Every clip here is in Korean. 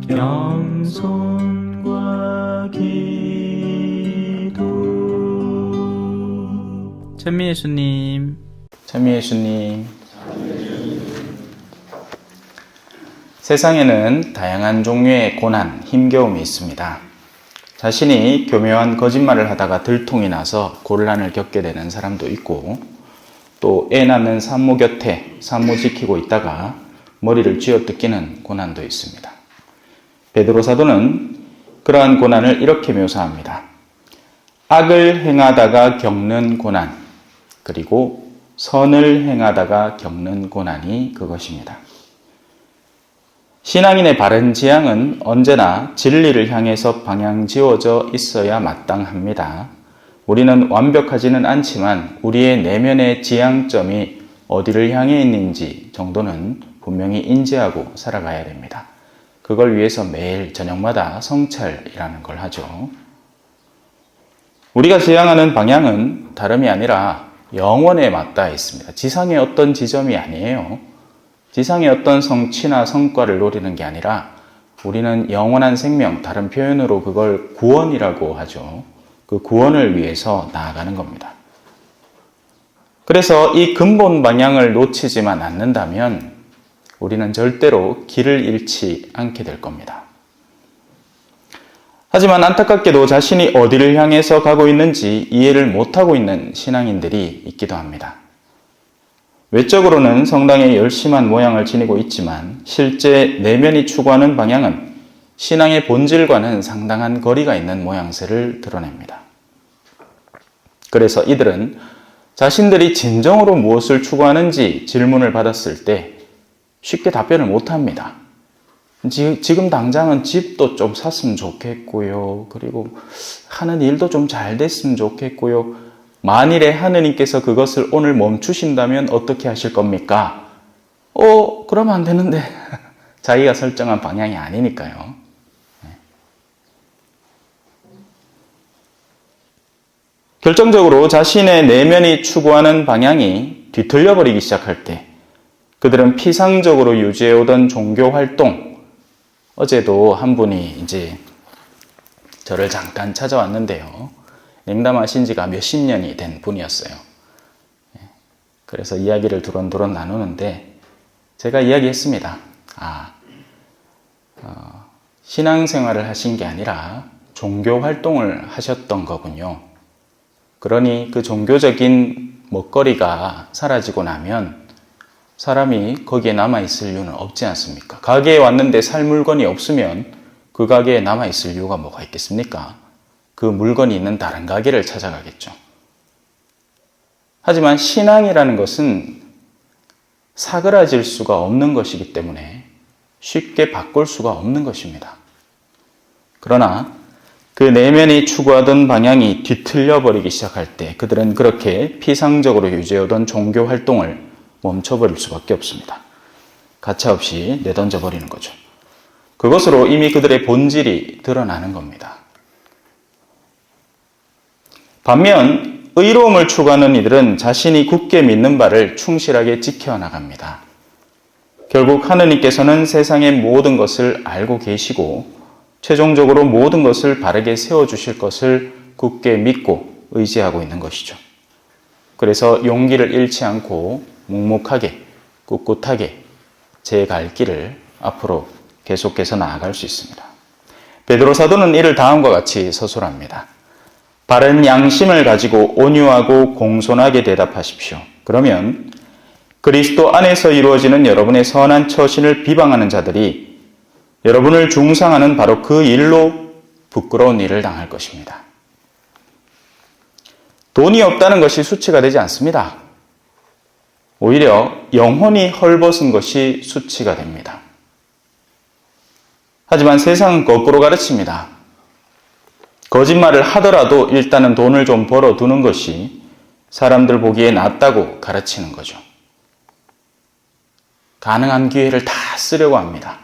겸손과 기도. 찬미예수님, 찬미예수님. 세상에는 다양한 종류의 고난, 힘겨움이 있습니다. 자신이 교묘한 거짓말을 하다가 들통이 나서 곤란을 겪게 되는 사람도 있고, 또 애 낳는 산모 곁에 산모 지키고 있다가 머리를 쥐어뜯기는 고난도 있습니다. 베드로 사도는 그러한 고난을 이렇게 묘사합니다. 악을 행하다가 겪는 고난, 그리고 선을 행하다가 겪는 고난이 그것입니다. 신앙인의 바른 지향은 언제나 진리를 향해서 방향 지어져 있어야 마땅합니다. 우리는 완벽하지는 않지만 우리의 내면의 지향점이 어디를 향해 있는지 정도는 분명히 인지하고 살아가야 됩니다. 그걸 위해서 매일 저녁마다 성찰이라는 걸 하죠. 우리가 지향하는 방향은 다름이 아니라 영원에 맞닿아 있습니다. 지상의 어떤 지점이 아니에요. 지상의 어떤 성취나 성과를 노리는 게 아니라 우리는 영원한 생명, 다른 표현으로 그걸 구원이라고 하죠. 그 구원을 위해서 나아가는 겁니다. 그래서 이 근본 방향을 놓치지만 않는다면 우리는 절대로 길을 잃지 않게 될 겁니다. 하지만 안타깝게도 자신이 어디를 향해서 가고 있는지 이해를 못하고 있는 신앙인들이 있기도 합니다. 외적으로는 성당에 열심한 모양을 지니고 있지만 실제 내면이 추구하는 방향은 신앙의 본질과는 상당한 거리가 있는 모양새를 드러냅니다. 그래서 이들은 자신들이 진정으로 무엇을 추구하는지 질문을 받았을 때 쉽게 답변을 못합니다. 지금 당장은 집도 좀 샀으면 좋겠고요. 그리고 하는 일도 좀 잘 됐으면 좋겠고요. 만일에 하느님께서 그것을 오늘 멈추신다면 어떻게 하실 겁니까? 그러면 안 되는데. 자기가 설정한 방향이 아니니까요. 결정적으로 자신의 내면이 추구하는 방향이 뒤틀려 버리기 시작할 때 그들은 피상적으로 유지해오던 종교 활동, 어제도 한 분이 이제 저를 잠깐 찾아왔는데요. 냉담하신 지가 몇십 년이 된 분이었어요. 그래서 이야기를 두런두런 나누는데 제가 이야기했습니다. 신앙생활을 하신 게 아니라 종교 활동을 하셨던 거군요. 그러니 그 종교적인 먹거리가 사라지고 나면 사람이 거기에 남아있을 이유는 없지 않습니까? 가게에 왔는데 살 물건이 없으면 그 가게에 남아있을 이유가 뭐가 있겠습니까? 그 물건이 있는 다른 가게를 찾아가겠죠. 하지만 신앙이라는 것은 사그라질 수가 없는 것이기 때문에 쉽게 바꿀 수가 없는 것입니다. 그러나 그 내면이 추구하던 방향이 뒤틀려 버리기 시작할 때 그들은 그렇게 피상적으로 유지해오던 종교 활동을 멈춰버릴 수밖에 없습니다. 가차없이 내던져 버리는 거죠. 그것으로 이미 그들의 본질이 드러나는 겁니다. 반면 의로움을 추구하는 이들은 자신이 굳게 믿는 바를 충실하게 지켜나갑니다. 결국 하느님께서는 세상의 모든 것을 알고 계시고 최종적으로 모든 것을 바르게 세워주실 것을 굳게 믿고 의지하고 있는 것이죠. 그래서 용기를 잃지 않고 묵묵하게 꿋꿋하게 제 갈 길을 앞으로 계속해서 나아갈 수 있습니다. 베드로 사도는 이를 다음과 같이 서술합니다. 바른 양심을 가지고 온유하고 공손하게 대답하십시오. 그러면 그리스도 안에서 이루어지는 여러분의 선한 처신을 비방하는 자들이 여러분을 중상하는 바로 그 일로 부끄러운 일을 당할 것입니다. 돈이 없다는 것이 수치가 되지 않습니다. 오히려 영혼이 헐벗은 것이 수치가 됩니다. 하지만 세상은 거꾸로 가르칩니다. 거짓말을 하더라도 일단은 돈을 좀 벌어두는 것이 사람들 보기에 낫다고 가르치는 거죠. 가능한 기회를 다 쓰려고 합니다.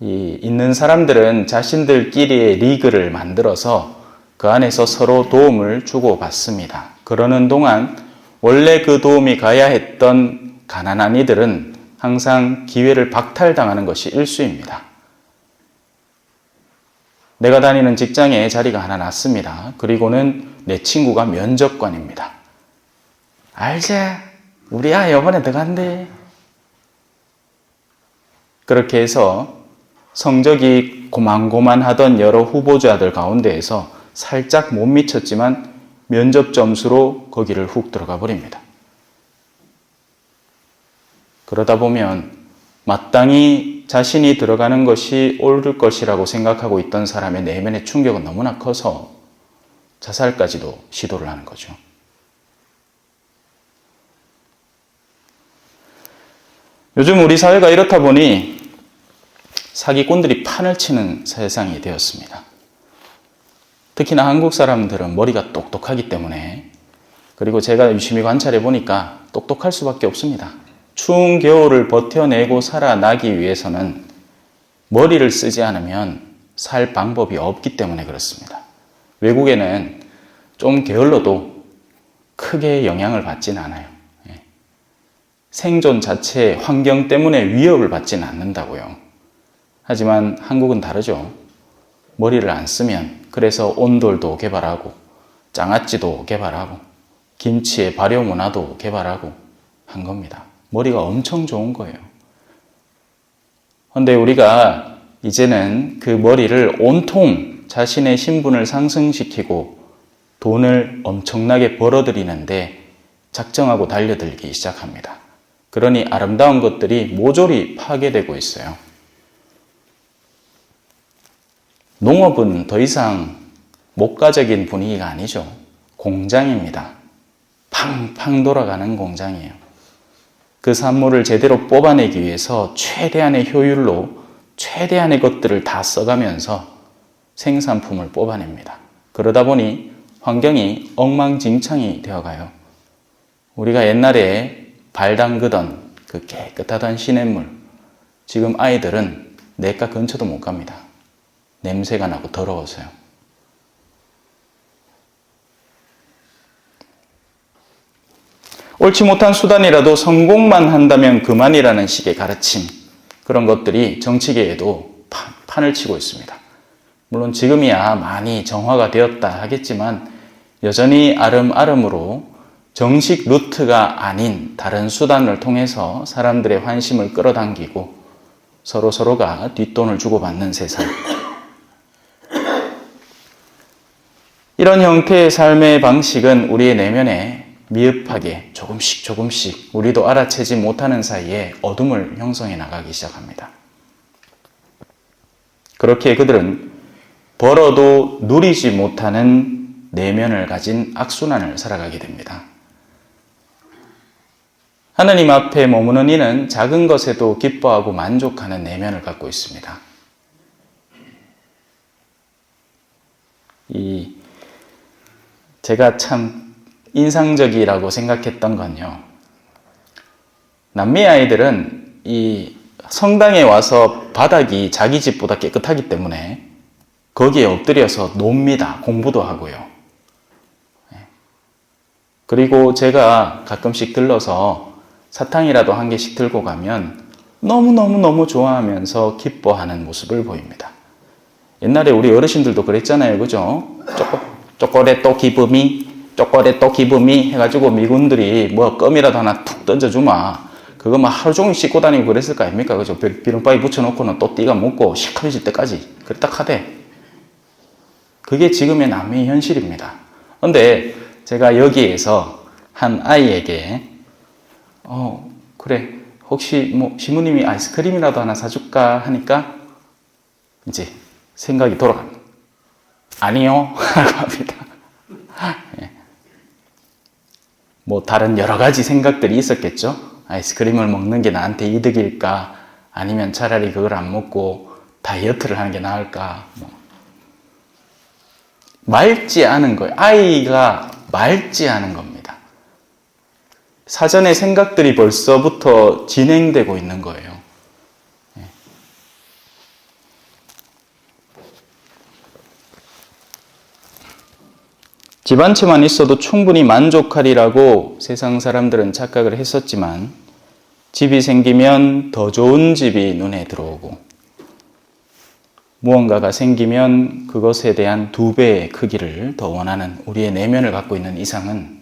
있는 사람들은 자신들끼리의 리그를 만들어서 그 안에서 서로 도움을 주고받습니다. 그러는 동안 원래 그 도움이 가야 했던 가난한 이들은 항상 기회를 박탈당하는 것이 일수입니다. 내가 다니는 직장에 자리가 하나 났습니다. 그리고는 내 친구가 면접관입니다. 알지? 우리 아이 이번에 들어간대. 그렇게 해서 성적이 고만고만하던 여러 후보자들 가운데에서 살짝 못 미쳤지만 면접 점수로 거기를 훅 들어가 버립니다. 그러다 보면 마땅히 자신이 들어가는 것이 옳을 것이라고 생각하고 있던 사람의 내면의 충격은 너무나 커서 자살까지도 시도를 하는 거죠. 요즘 우리 사회가 이렇다 보니 사기꾼들이 판을 치는 세상이 되었습니다. 특히나 한국 사람들은 머리가 똑똑하기 때문에, 그리고 제가 유심히 관찰해 보니까 똑똑할 수밖에 없습니다. 추운 겨울을 버텨내고 살아나기 위해서는 머리를 쓰지 않으면 살 방법이 없기 때문에 그렇습니다. 외국에는 좀 게을러도 크게 영향을 받지는 않아요. 생존 자체의 환경 때문에 위협을 받지는 않는다고요. 하지만 한국은 다르죠. 머리를 안 쓰면 그래서 온돌도 개발하고 장아찌도 개발하고 김치의 발효 문화도 개발하고 한 겁니다. 머리가 엄청 좋은 거예요. 그런데 우리가 이제는 그 머리를 온통 자신의 신분을 상승시키고 돈을 엄청나게 벌어들이는데 작정하고 달려들기 시작합니다. 그러니 아름다운 것들이 모조리 파괴되고 있어요. 농업은 더 이상 목가적인 분위기가 아니죠. 공장입니다. 팡팡 돌아가는 공장이에요. 그 산물을 제대로 뽑아내기 위해서 최대한의 효율로 최대한의 것들을 다 써가면서 생산품을 뽑아냅니다. 그러다 보니 환경이 엉망진창이 되어가요. 우리가 옛날에 발 담그던 그 깨끗하던 시냇물, 지금 아이들은 냇가 근처도 못 갑니다. 냄새가 나고 더러워서요. 옳지 못한 수단이라도 성공만 한다면 그만이라는 식의 가르침, 그런 것들이 정치계에도 판을 치고 있습니다. 물론 지금이야 많이 정화가 되었다 하겠지만 여전히 아름아름으로 정식 루트가 아닌 다른 수단을 통해서 사람들의 환심을 끌어당기고 서로가 뒷돈을 주고받는 세상. 이런 형태의 삶의 방식은 우리의 내면에 미흡하게 조금씩 우리도 알아채지 못하는 사이에 어둠을 형성해 나가기 시작합니다. 그렇게 그들은 벌어도 누리지 못하는 내면을 가진 악순환을 살아가게 됩니다. 하느님 앞에 머무는 이는 작은 것에도 기뻐하고 만족하는 내면을 갖고 있습니다. 제가 참 인상적이라고 생각했던 건요. 남미 아이들은 이 성당에 와서 바닥이 자기 집보다 깨끗하기 때문에 거기에 엎드려서 놉니다. 공부도 하고요. 그리고 제가 가끔씩 들러서 사탕이라도 한 개씩 들고 가면 너무너무 좋아하면서 기뻐하는 모습을 보입니다. 옛날에 우리 어르신들도 그랬잖아요. 그죠? 초콜릿도 기브미 해가지고 미군들이 뭐 껌이라도 하나 툭 던져주마. 그거 막 하루 종일 씻고 다니고 그랬을 거 아닙니까? 그죠? 비눗바위 붙여놓고는 또 띠가 묻고 시커매질 때까지 그랬다 하대. 그게 지금의 남미의 현실입니다. 그런데 제가 여기에서 한 아이에게 그래, 혹시 시무님이 아이스크림이라도 하나 사줄까 하니까 이제 생각이 돌아갑니다. 아니요 라고 합니다. 뭐 다른 여러 가지 생각들이 있었겠죠. 아이스크림을 먹는 게 나한테 이득일까, 아니면 차라리 그걸 안 먹고 다이어트를 하는 게 나을까. 맑지 않은 거예요. 아이가 맑지 않은 겁니다. 사전에 생각들이 벌써부터 진행되고 있는 거예요. 집 한 채만 있어도 충분히 만족하리라고 세상 사람들은 착각을 했었지만 집이 생기면 더 좋은 집이 눈에 들어오고 무언가가 생기면 그것에 대한 2배의 크기를 더 원하는 우리의 내면을 갖고 있는 이상은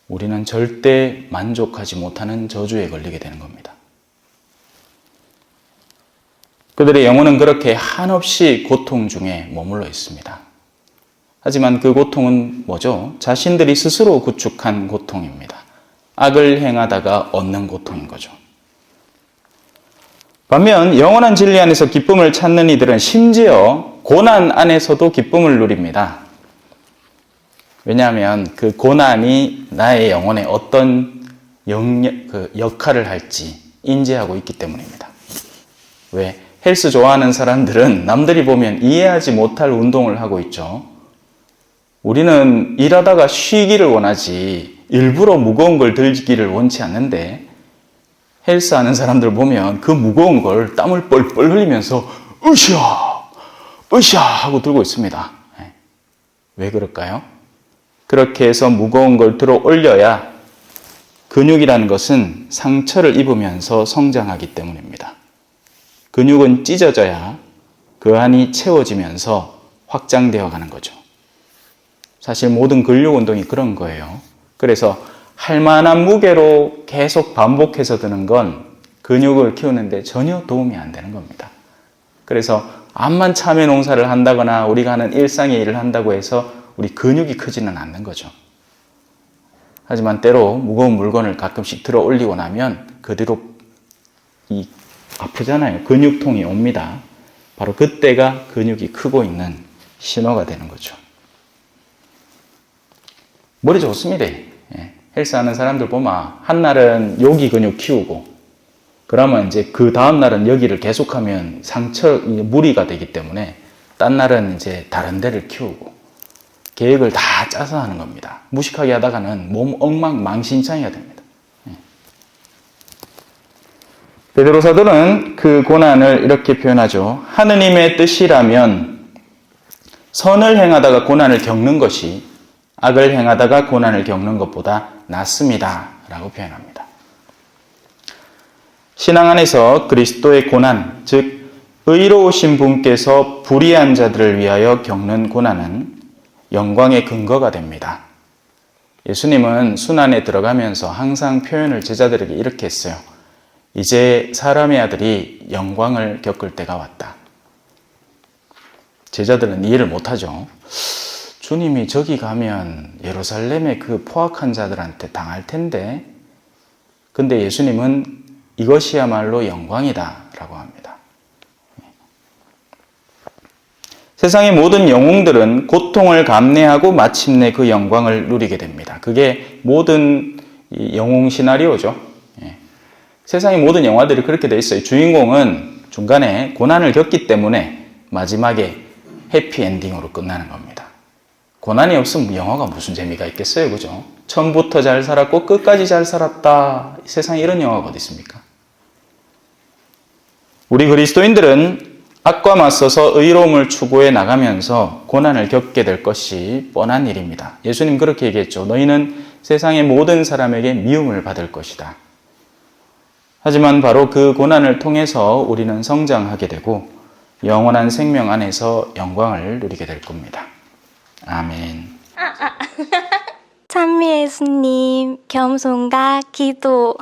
우리는 절대 만족하지 못하는 저주에 걸리게 되는 겁니다. 그들의 영혼은 그렇게 한없이 고통 중에 머물러 있습니다. 하지만 그 고통은 뭐죠? 자신들이 스스로 구축한 고통입니다. 악을 행하다가 얻는 고통인 거죠. 반면 영원한 진리 안에서 기쁨을 찾는 이들은 심지어 고난 안에서도 기쁨을 누립니다. 왜냐하면 그 고난이 나의 영혼에 어떤 역할을 할지 인지하고 있기 때문입니다. 왜? 헬스 좋아하는 사람들은 남들이 보면 이해하지 못할 운동을 하고 있죠. 우리는 일하다가 쉬기를 원하지 일부러 무거운 걸 들기를 원치 않는데 헬스 하는 사람들 보면 그 무거운 걸 땀을 뻘뻘 흘리면서 으쌰 하고 들고 있습니다. 왜 그럴까요? 그렇게 해서 무거운 걸 들어 올려야 근육이라는 것은 상처를 입으면서 성장하기 때문입니다. 근육은 찢어져야 그 안이 채워지면서 확장되어 가는 거죠. 사실 모든 근력 운동이 그런 거예요. 그래서 할 만한 무게로 계속 반복해서 드는 건 근육을 키우는데 전혀 도움이 안 되는 겁니다. 그래서 암만 참외 농사를 한다거나 우리가 하는 일상의 일을 한다고 해서 우리 근육이 크지는 않는 거죠. 하지만 때로 무거운 물건을 가끔씩 들어 올리고 나면 그 뒤로 아프잖아요. 근육통이 옵니다. 바로 그때가 근육이 크고 있는 신호가 되는 거죠. 머리 좋습니다. 헬스하는 사람들 보면 한날은 여기 근육 키우고 그러면 이제 그 다음 날은 여기를 계속하면 무리가 되기 때문에 딴 날은 이제 다른 데를 키우고 계획을 다 짜서 하는 겁니다. 무식하게 하다가는 몸 엉망망신창이가 됩니다. 베드로 사도는 그 고난을 이렇게 표현하죠. 하느님의 뜻이라면 선을 행하다가 고난을 겪는 것이 악을 행하다가 고난을 겪는 것보다 낫습니다. 라고 표현합니다. 신앙 안에서 그리스도의 고난, 즉 의로우신 분께서 불의한 자들을 위하여 겪는 고난은 영광의 근거가 됩니다. 예수님은 순환에 들어가면서 항상 표현을 제자들에게 이렇게 했어요. 이제 사람의 아들이 영광을 겪을 때가 왔다. 제자들은 이해를 못하죠. 주님이 저기 가면 예루살렘의 그 포악한 자들한테 당할 텐데, 근데 예수님은 이것이야말로 영광이다 라고 합니다. 세상의 모든 영웅들은 고통을 감내하고 마침내 그 영광을 누리게 됩니다. 그게 모든 영웅 시나리오죠. 세상의 모든 영화들이 그렇게 돼 있어요. 주인공은 중간에 고난을 겪기 때문에 마지막에 해피엔딩으로 끝나는 겁니다. 고난이 없으면 영화가 무슨 재미가 있겠어요, 그죠? 처음부터 잘 살았고 끝까지 잘 살았다. 세상에 이런 영화가 어디 있습니까? 우리 그리스도인들은 악과 맞서서 의로움을 추구해 나가면서 고난을 겪게 될 것이 뻔한 일입니다. 예수님 그렇게 얘기했죠. 너희는 세상의 모든 사람에게 미움을 받을 것이다. 하지만 바로 그 고난을 통해서 우리는 성장하게 되고 영원한 생명 안에서 영광을 누리게 될 겁니다. 아멘. 찬미 예수님, 겸손과 기도.